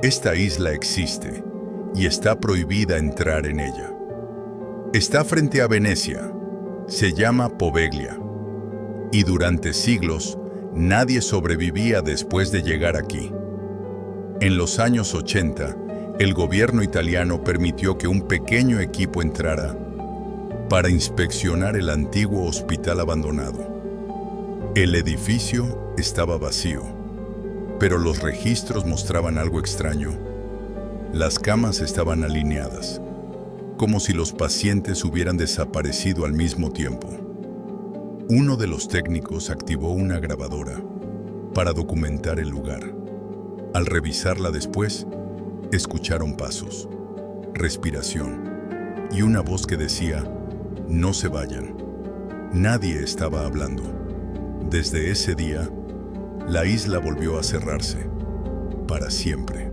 Esta isla existe y está prohibida entrar en ella. Está frente a Venecia. Se llama Poveglia. Y durante siglos, nadie sobrevivía después de llegar aquí. En los años 80, el gobierno italiano permitió que un pequeño equipo entrara para inspeccionar el antiguo hospital abandonado. El edificio estaba vacío, pero los registros mostraban algo extraño. Las camas estaban alineadas, como si los pacientes hubieran desaparecido al mismo tiempo. Uno de los técnicos activó una grabadora para documentar el lugar. Al revisarla después, escucharon pasos, respiración y una voz que decía: "No se vayan". Nadie estaba hablando. Desde ese día, la isla volvió a cerrarse, para siempre.